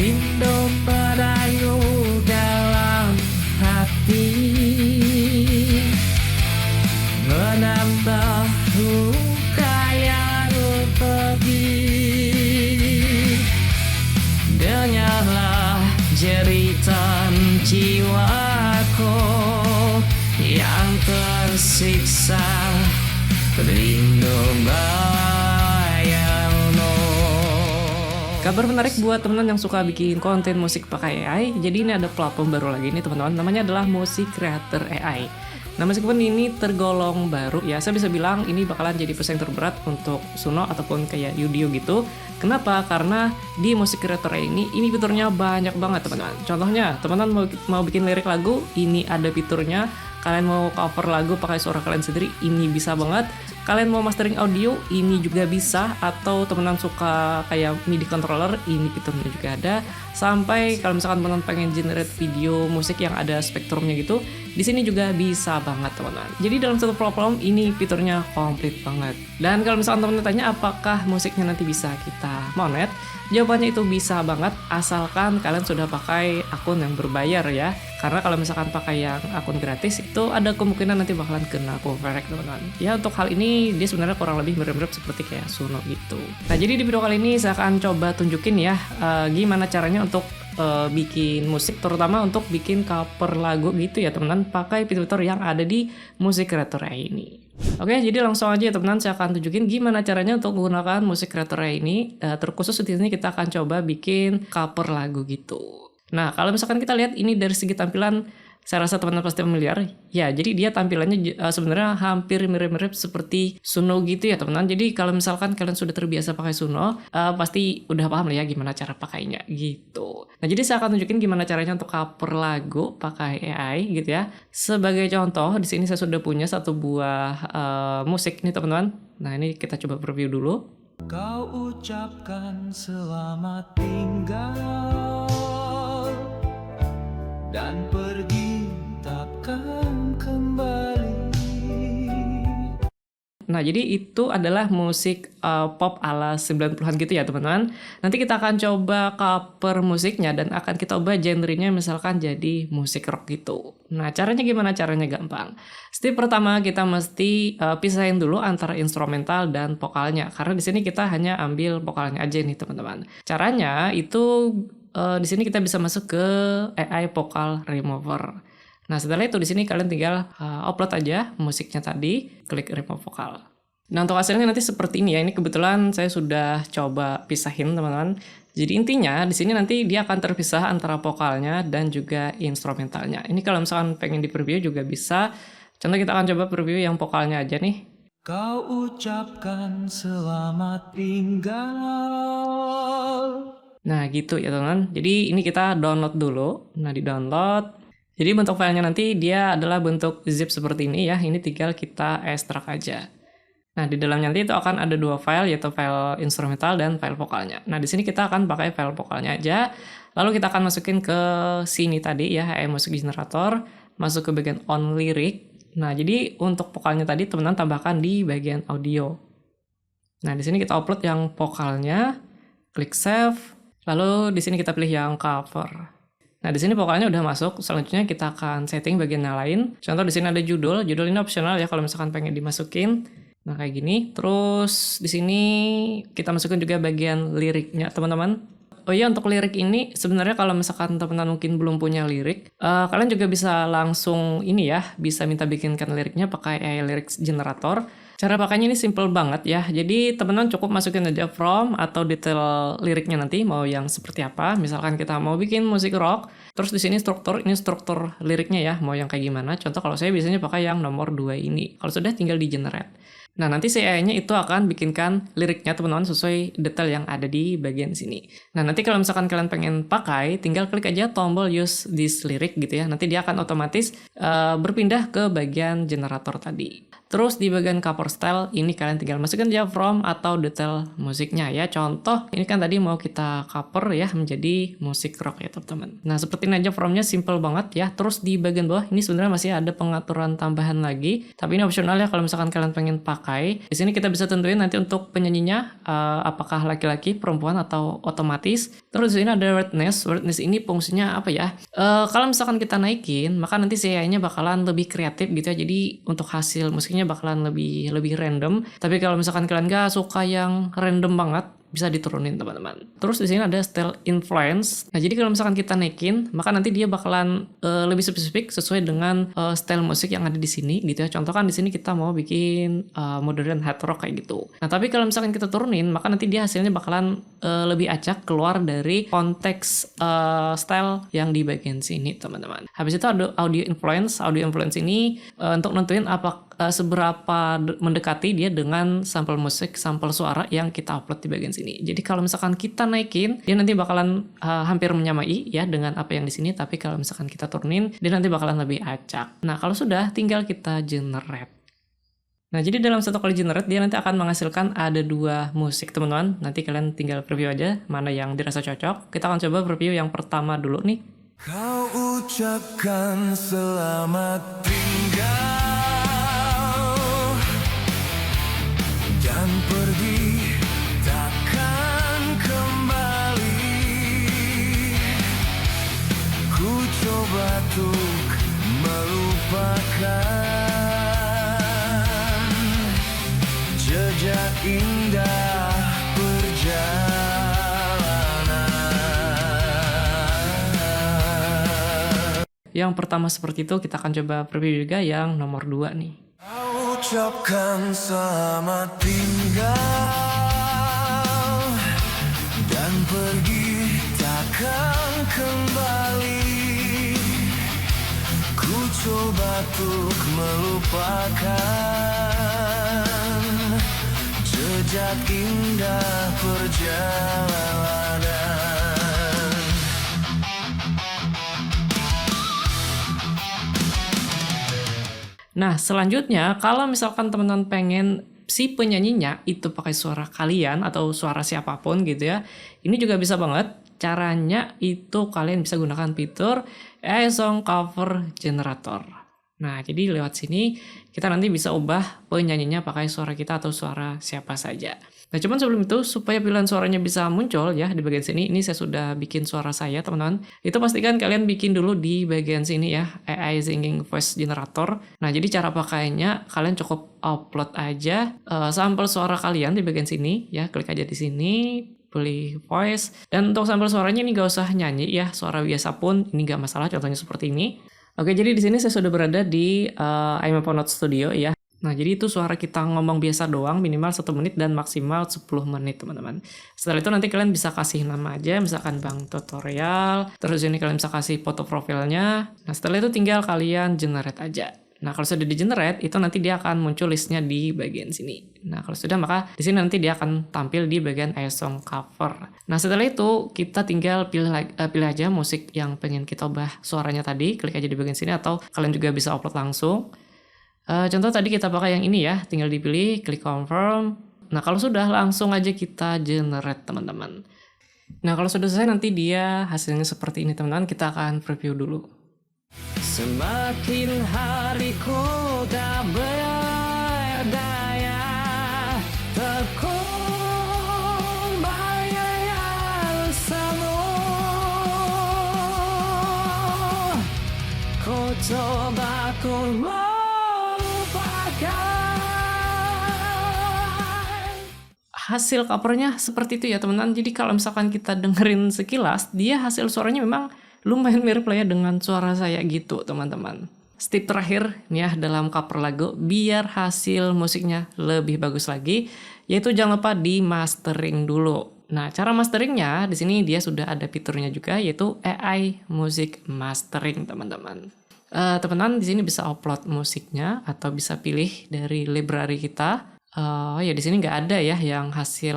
rindu padamu dalam hati, menambah luka yang pedih. Dengarlah jeritan jiwaku yang tersiksa, rindu bayangmu. Kabar menarik buat teman-teman yang suka bikin konten musik pakai AI. Jadi ini ada platform baru lagi nih teman-teman, namanya adalah Music Creator AI. Nah, meskipun ini tergolong baru ya, saya bisa bilang ini bakalan jadi pesaing terberat untuk Suno ataupun kayak Udio gitu. Kenapa? Karena di Music Creator AI ini fiturnya banyak banget teman-teman. Contohnya, teman-teman mau bikin lirik lagu, ini ada fiturnya. Kalian mau cover lagu pakai suara kalian sendiri, ini bisa banget. Kalian mau mastering audio, ini juga bisa. Atau teman-teman suka kayak MIDI controller, ini fiturnya juga ada. Sampai kalau misalkan teman-teman pengen generate video musik yang ada spektrumnya gitu, di sini juga bisa banget teman-teman. Jadi dalam satu platform ini fiturnya komplit banget. Dan kalau misalkan teman-teman tanya apakah musiknya nanti bisa kita monet, jawabannya itu bisa banget asalkan kalian sudah pakai akun yang berbayar ya. Karena kalau misalkan pakai yang akun gratis itu ada kemungkinan nanti bakalan kena copyright teman-teman. Ya untuk hal ini dia sebenarnya kurang lebih mirip-mirip seperti kayak Suno gitu. Nah jadi di video kali ini saya akan coba tunjukin ya gimana caranya untuk bikin musik, terutama untuk bikin cover lagu gitu ya teman-teman, pakai fitur yang ada di Music Creator AI ini. Oke, jadi langsung aja ya teman-teman, saya akan tunjukin gimana caranya untuk menggunakan Music Creator AI ini. Terkhusus di sini kita akan coba bikin cover lagu gitu. Nah, kalau misalkan kita lihat ini dari segi tampilan, saya rasa teman-teman pasti familiar. Ya, jadi dia tampilannya sebenarnya hampir mirip-mirip seperti Suno gitu ya teman-teman. Jadi kalau misalkan kalian sudah terbiasa pakai Suno, pasti udah paham lah ya gimana cara pakainya gitu. Nah, jadi saya akan tunjukin gimana caranya untuk cover lagu pakai AI gitu ya. Sebagai contoh, di sini saya sudah punya satu buah musik nih teman-teman. Nah, ini kita coba preview dulu. Kau ucapkan selamat tinggal dan pergi takkan kembali. Nah, jadi itu adalah musik pop ala 90-an gitu ya teman-teman. Nanti kita akan coba cover musiknya dan akan kita ubah genrenya misalkan jadi musik rock gitu. Nah, caranya gimana? Caranya gampang. Step pertama kita mesti pisahin dulu antara instrumental dan vokalnya. Karena di sini kita hanya ambil vokalnya aja nih teman-teman. Caranya itu di sini kita bisa masuk ke AI Vocal Remover. Nah, setelah itu di sini kalian tinggal upload aja musiknya tadi, klik remove vokal. Nah, untuk hasilnya nanti seperti ini ya. Ini kebetulan saya sudah coba pisahin, teman-teman. Jadi intinya di sini nanti dia akan terpisah antara vokalnya dan juga instrumentalnya. Ini kalau misalkan pengen di preview juga bisa. Contoh kita akan coba preview yang vokalnya aja nih. Kau ucapkan selamat tinggal. Nah, gitu ya, teman-teman. Jadi ini kita download dulu. Nah, di-download. Jadi bentuk filenya nanti dia adalah bentuk zip seperti ini ya. Ini tinggal kita ekstrak aja. Nah, di dalamnya nanti itu akan ada dua file, yaitu file instrumental dan file vokalnya. Nah, di sini kita akan pakai file vokalnya aja. Lalu kita akan masukin ke sini tadi ya, AI Music Generator. Masuk ke bagian on lyric. Nah, jadi untuk vokalnya tadi teman-teman tambahkan di bagian audio. Nah, di sini kita upload yang vokalnya. Klik save. Lalu di sini kita pilih yang cover. Nah, di sini vokalnya udah masuk. Selanjutnya kita akan setting bagian yang lain. Contoh di sini ada judul. Judul ini optional ya kalau misalkan pengen dimasukin. Nah, kayak gini. Terus di sini kita masukin juga bagian liriknya, teman-teman. Oh iya, untuk lirik ini sebenarnya kalau misalkan teman-teman mungkin belum punya lirik, kalian juga bisa langsung ini ya, bisa minta bikinkan liriknya pakai AI Lyrics Generator. Cara pakainya ini simple banget ya. Jadi teman-teman cukup masukin aja prompt atau detail liriknya nanti mau yang seperti apa. Misalkan kita mau bikin musik rock, terus di sini ini struktur liriknya ya, mau yang kayak gimana. Contoh kalau saya biasanya pakai yang nomor 2 ini. Kalau sudah tinggal di generate. Nah, nanti si AI-nya itu akan bikinkan liriknya teman-teman sesuai detail yang ada di bagian sini. Nah, nanti kalau misalkan kalian pengen pakai, tinggal klik aja tombol use this lyric gitu ya. Nanti dia akan otomatis berpindah ke bagian generator tadi. Terus di bagian cover style ini kalian tinggal masukkan aja from atau detail musiknya ya. Contoh ini kan tadi mau kita cover ya menjadi musik rock ya teman-teman. Nah seperti ini aja formnya, simple banget ya. Terus di bagian bawah ini sebenarnya masih ada pengaturan tambahan lagi, tapi ini opsional ya kalau misalkan kalian pengen pakai. Di sini kita bisa tentuin nanti untuk penyanyinya apakah laki-laki, perempuan atau otomatis. Terus di sini ada wordness. Wordness ini fungsinya apa ya? Kalau misalkan kita naikin, maka nanti si AI-nya bakalan lebih kreatif gitu ya. Jadi untuk hasil musiknya bakalan lebih random. Tapi kalau misalkan kalian gak suka yang random banget, bisa diturunin teman-teman. Terus di sini ada style influence. Nah, jadi kalau misalkan kita naikin, maka nanti dia bakalan lebih spesifik sesuai dengan style musik yang ada di sini gitu ya. Contoh kan di sini kita mau bikin modern hard rock kayak gitu. Nah, tapi kalau misalkan kita turunin, maka nanti dia hasilnya bakalan lebih acak keluar dari konteks style yang di bagian sini, teman-teman. Habis itu ada audio influence. Audio influence ini untuk nentuin seberapa mendekati dia dengan sampel musik, sampel suara yang kita upload di bagian sini. Jadi kalau misalkan kita naikin, dia nanti bakalan hampir menyamai ya dengan apa yang di sini. Tapi kalau misalkan kita turunin, dia nanti bakalan lebih acak. Nah kalau sudah, tinggal kita generate. Nah jadi dalam satu kali generate, dia nanti akan menghasilkan ada 2 musik teman-teman. Nanti kalian tinggal preview aja mana yang dirasa cocok. Kita akan coba preview yang pertama dulu nih. Kau ucapkan selamat tinggal dan pergi takkan kembali. Ku coba untuk melupakan jejak indah perjalanan. Yang pertama seperti itu, kita akan coba preview juga yang nomor 2 nih. Kau ucapkan selamat tinggal dan pergi takkan kembali. Ku coba untuk melupakan jejak indah perjalanan. Nah, selanjutnya kalau misalkan teman-teman pengen si penyanyinya itu pakai suara kalian atau suara siapapun gitu ya, ini juga bisa banget. Caranya itu kalian bisa gunakan fitur AI Song Cover Generator. Nah, jadi lewat sini kita nanti bisa ubah penyanyinya pakai suara kita atau suara siapa saja. Nah, cuman sebelum itu, supaya pilihan suaranya bisa muncul ya di bagian sini, ini saya sudah bikin suara saya, teman-teman. Itu pastikan kalian bikin dulu di bagian sini ya, AI Singing Voice Generator. Nah, jadi cara pakainya, kalian cukup upload aja sampel suara kalian di bagian sini ya, klik aja di sini, pilih voice. Dan untuk sampel suaranya ini gak usah nyanyi ya, suara biasa pun ini gak masalah, contohnya seperti ini. Oke, jadi di sini saya sudah berada di iMaponaut Studio ya. Nah, jadi itu suara kita ngomong biasa doang, minimal 1 menit dan maksimal 10 menit, teman-teman. Setelah itu nanti kalian bisa kasih nama aja, misalkan Bang Tutorial, terus ini kalian bisa kasih foto profilnya. Nah, setelah itu tinggal kalian generate aja. Nah, kalau sudah di-generate, itu nanti dia akan muncul listnya di bagian sini. Nah, kalau sudah, maka di sini nanti dia akan tampil di bagian AI Song Cover. Nah, setelah itu, kita tinggal pilih aja musik yang pengen kita ubah suaranya tadi, klik aja di bagian sini, atau kalian juga bisa upload langsung. Contoh tadi kita pakai yang ini ya, tinggal dipilih, klik confirm. Nah, kalau sudah langsung aja kita generate, teman-teman. Nah, kalau sudah selesai nanti dia hasilnya seperti ini, teman-teman. Kita akan preview dulu. Semakin hariku tak berdaya, terkurung bayang semu. Ku coba ku hasil covernya seperti itu ya teman-teman. Jadi kalau misalkan kita dengerin sekilas, dia hasil suaranya memang lumayan mirip lah ya dengan suara saya gitu teman-teman. Step terakhir nih ya dalam cover lagu, biar hasil musiknya lebih bagus lagi, yaitu jangan lupa di mastering dulu. Nah, cara masteringnya di sini dia sudah ada fiturnya juga, yaitu AI Music Mastering, teman-teman. Teman-teman di sini bisa upload musiknya atau bisa pilih dari library kita. Ya di sini nggak ada ya yang hasil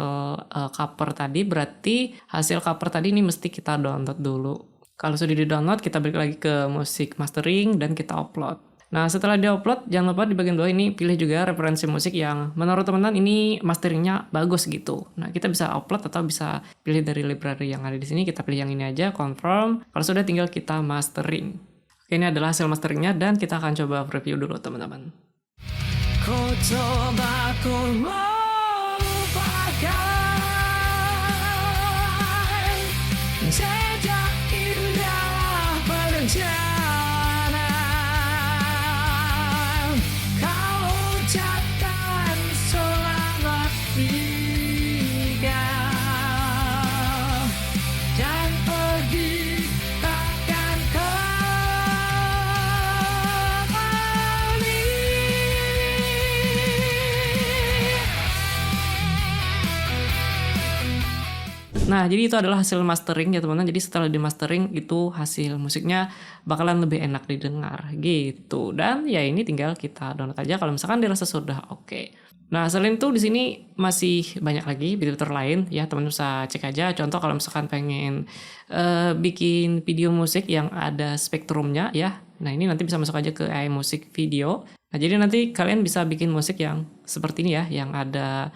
cover tadi, berarti hasil cover tadi ini mesti kita download dulu. Kalau sudah di-download, kita balik lagi ke musik mastering dan kita upload. Nah, setelah diupload, jangan lupa di bagian bawah ini pilih juga referensi musik yang menurut teman-teman ini masteringnya bagus gitu. Nah, kita bisa upload atau bisa pilih dari library yang ada di sini. Kita pilih yang ini aja, confirm. Kalau sudah, tinggal kita mastering. Oke, ini adalah hasil masteringnya dan kita akan coba review dulu teman-teman. Ku coba ku melupakan sejak indah berencana kau ucapkan selamat tinggal dan pergi takkan kembali. Nah, jadi itu adalah hasil mastering ya teman-teman. Jadi setelah di mastering itu hasil musiknya bakalan lebih enak didengar gitu. Dan ya ini tinggal kita download aja kalau misalkan dirasa sudah oke. Nah, selain itu di sini masih banyak lagi fitur lain ya, teman-teman bisa cek aja. Contoh kalau misalkan pengen bikin video musik yang ada spektrumnya ya. Nah, ini nanti bisa masuk aja ke AI Music Video. Nah, jadi nanti kalian bisa bikin musik yang seperti ini ya, yang ada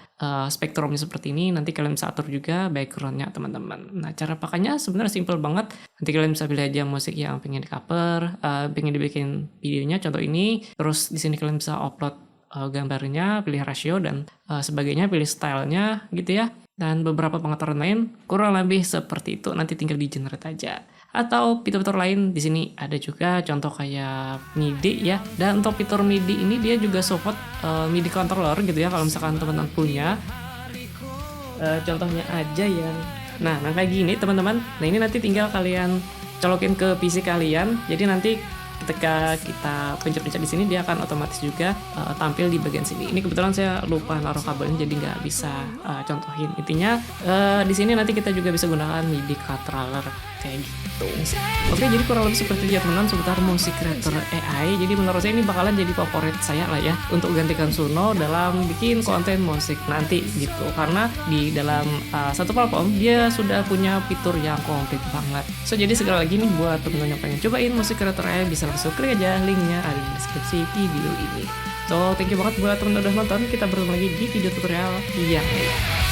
spektrumnya seperti ini. Nanti kalian bisa atur juga backgroundnya teman-teman. Nah, cara pakainya sebenarnya simple banget. Nanti kalian bisa pilih aja musik yang pengen di cover, pengen dibikin videonya, contoh ini. Terus di sini kalian bisa upload gambarnya, pilih ratio dan sebagainya, pilih stylenya gitu ya. Dan beberapa pengaturan lain kurang lebih seperti itu. Nanti tinggal di generate aja. Atau fitur-fitur lain di sini ada juga, contoh kayak MIDI ya. Dan untuk fitur MIDI ini dia juga support MIDI controller gitu ya, kalau misalkan teman-teman punya. Contohnya aja yang nah kayak gini teman-teman. Nah, ini nanti tinggal kalian colokin ke PC kalian. Jadi nanti ketika kita pencet-pencet di sini dia akan otomatis juga tampil di bagian sini. Ini kebetulan saya lupa naruh kabelnya jadi nggak bisa contohin. Intinya di sini nanti kita juga bisa gunakan MIDI controller kayak gitu. Oke, jadi kurang lebih seperti itu ya teman-teman seputar Music Creator AI. Jadi menurut saya ini bakalan jadi favorit saya lah ya untuk gantikan Suno dalam bikin konten musik nanti gitu. Karena di dalam satu platform dia sudah punya fitur yang komplit banget. So jadi sekali lagi nih buat teman-teman yang pengen cobain Music Creator AI bisa langsung klik aja linknya ada di deskripsi video ini. So thank you banget buat teman-teman udah nonton. Kita bertemu lagi di video tutorial yang lain.